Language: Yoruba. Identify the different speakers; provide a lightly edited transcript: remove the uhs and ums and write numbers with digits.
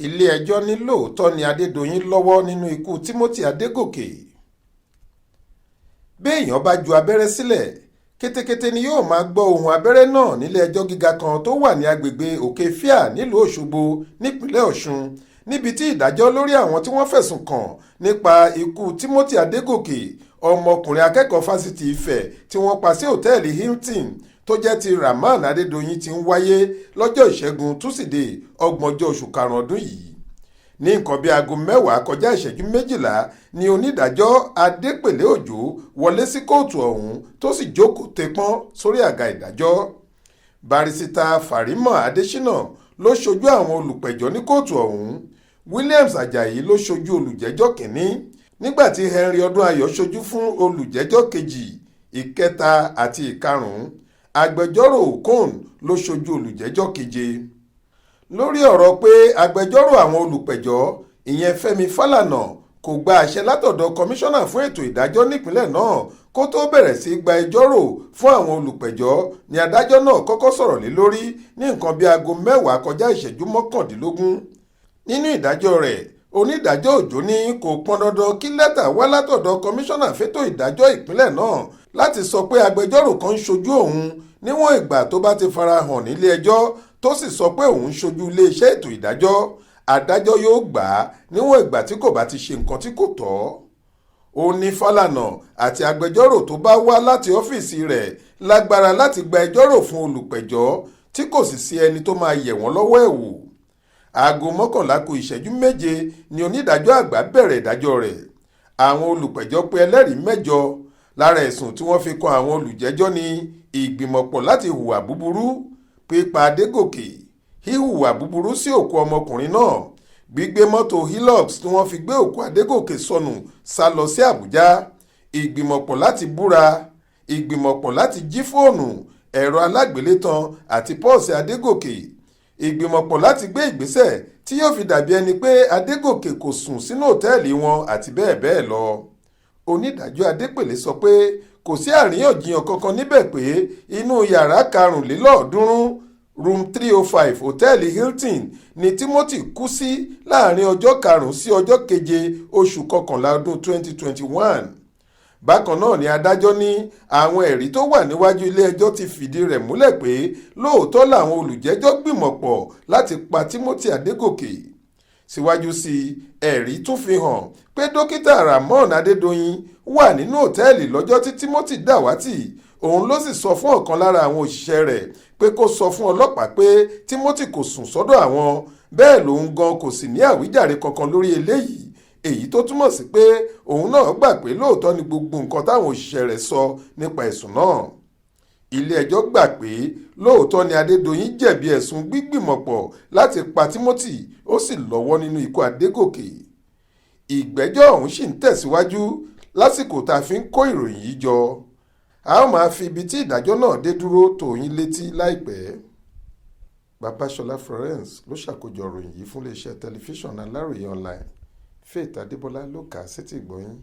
Speaker 1: Ile-Ejọ ní lóòótọ́ ni Adedoyin lọ́wọ́ nínú ikú Timothy Adegoke. Béèyàn bá ju abẹ́rẹ́ sílẹ̀, kétékété ni yóò máa gbọ́ ohùn abẹ́rẹ́ náà nílé ẹjọ́ gíga kan tó wà ní agbègbè Òkè-Fíà nílùú Òṣogbo nípínlẹ̀ Ọ̀ṣun, níbi tí ìdájọ́ lórí àwọn tí wọ́n fẹ̀sùn kàn nípa ikú Timothy Adegoke, ọmọkùnrin akẹ́kọ̀ọ́ fásitì Ifẹ̀ tí wọ́n pa sí òtẹ́ẹ̀lì Hilton tó jẹ́ ti Rahman Adedoyin ti ń wáyé lọ́jọ́ Ìṣẹ́gun Túsídẹ̀ẹ́ 30 oṣù karùn-ún ọdún yìí. Ní nǹkan bíi aago 10 kọjá ìṣẹ́jú 12 ni onídàájọ́ Adépèlé Òjó wọlé sí kóòtù ọ̀hún tó sì jókòó tẹpọ́n sórí àga ìdájọ́. Barisita Farimah Adésínà ló ṣojú àwọn olùpẹ̀jọ́ ní kóòtù ọ̀hún. Williams Ajayi ló ṣojú olùjẹ́jọ́ kìíní, nígbà tí Henry Ọdúnayọ̀ ṣojú fún olùjẹ́jọ́ kejì, ìkẹta àti ìkarùn-ún. Agbẹjọ́rò Okon ló ṣojú olùjẹ́jọ́ keje. Lórí ọ̀rọ̀ pé agbẹjọ́rò àwọn olùpẹ̀jọ́ ìyẹn Fẹ́mi Fálànà kò gba àṣẹ látọ̀dọ̀ kọmíṣánná fún ètò ìdájọ́ nípìnlẹ̀ náà kó tó bẹ̀rẹ̀ sí gba ẹjọ́rò fún àwọn olùpẹ̀jọ́ ni adájọ́ náà kọ́kọ́ sọ̀rọ̀ lé lórí ní nǹkan bíi aago 10 kọjá ìṣẹ́jú 19. Nínú ìdájọ́ rẹ̀, onídàájọ́ Òjó ní kò pọn dandan kí lẹ́tà wá látọ̀dọ̀ kọmíṣánná fétò ìdájọ́ ìpínlẹ̀ náà láti sọ pé agbẹjọ́rò kan ń ṣojú òun níwọ̀n ìgbà tó bá ti farahàn nílé ẹjọ́ tó sì sọ pé òun ń ṣojú iléeṣẹ́ ètò ìdájọ́. Adájọ́ yóò gbà á níwọ̀n ìgbà tí kò bá ti ṣe nǹkan tí kò tọ́. Ó ní Fálànà àti agbẹjọ́rò tó bá wá láti ọ́fíìsì rẹ̀ lágbára láti gba ẹjọ́rò fún olùpẹ̀jọ́ tí kò sì sí ẹni tó máa yẹ̀ wọ́n lọ́wọ́ ẹ̀ wò. Aago 11 kù ìṣẹ́jú 7 ni onídàájọ́ àgbà bẹ̀rẹ̀ ìdájọ́ rẹ̀. Àwọn olùpẹ̀jọ́ pé ẹlẹ́rìí 8. Lára ẹ̀sùn tí wọ́n fi kan àwọn olùjẹ́jọ́ ní ìgbìmọ̀pọ̀ láti hùwà búburú, pípa Adégòkè, híhùwà búburú sí òkú ọmọkùnrin náà, gbígbé mọ́tò Hilux tí wọ́n fi gbé òkú Adégòkè sọnù sá lọ sí Àbújá, ìgbìmọ̀pọ̀ láti búra, ìgbìmọ̀pọ̀ láti jí fóònù, ẹ̀rọ alágbélétan àti pọ́ọ̀sì Adégòkè, ìgbìmọ̀pọ̀ láti gbé ìgbésẹ̀ tí yóò fi dàbí ẹni pé Adégòkè kò sùn sínú òtẹ́ẹ̀lì wọn àti bẹ́ẹ̀ bẹ́ẹ̀ lọ. Onídàájọ́ Adépèlé sọ pé kò sí àríyànjiyàn kankan níbẹ̀ pé inú yàrá 25 room 305 òtẹ́ẹ̀lì Hilton ni Timothy kú sí láàrin ọjọ́ 5 sí ọjọ́ 7 oṣù kọkànlá ọdún 2021. Bákan náà ni adájọ́ ní àwọn ẹ̀rí tó wà níwájú ilé ẹjọ́ ti fìdí rẹ̀ múlẹ̀ pé lóòótọ́ làwọn olùjẹ́jọ́ gbìmọ̀pọ̀ láti pa Timothy Adegoke. Síwájú sí i, ẹ̀rí tún fi hàn pé dókítà Rahman Adedoyin wà nínú òtẹ́ẹ̀lì lọ́jọ́ tí Timothy dàwátì. Òun ló sì sọ fún ọ̀kan lára àwọn òṣìṣẹ́ rẹ̀ pé kó sọ fún ọlọ́pàá pé Timothy kò sùn sọ́dọ̀ àwọn, bẹ́ẹ̀ lòun gan kò sì ní àwíjàre kankan lórí eléyìí, èyí tó túmọ̀ sí pé òun náà gbà pé lóòótọ́ ni gbogbo nǹkan táwọn òṣìṣẹ́ rẹ̀ sọ nípa ẹ̀sùn náà. Ilé-ẹjọ́ gbà pé lóòótọ́ ni Adedoyin jẹ̀bi ẹ̀sùn gbígbìmọ̀pọ̀ láti pa Timothy, ó sì lọ́wọ́ nínú ikú Adegoke. Ìgbẹ́jọ́ ọ̀hún sì ń tẹ̀síwájú lásìkò tá a fi ń kó ìròyìn yìí jọ. A ó máa fi ibi tí ìdájọ́ náà dé dúró tó yín létí láìpẹ́. Babáṣọlá Florence ló ṣàkójọ ìròyìn yìí fún iléeṣẹ́ tẹlifíṣàn Aláròye online. Faith Adébọlá ló kà á sétí ìgbọ́ yín.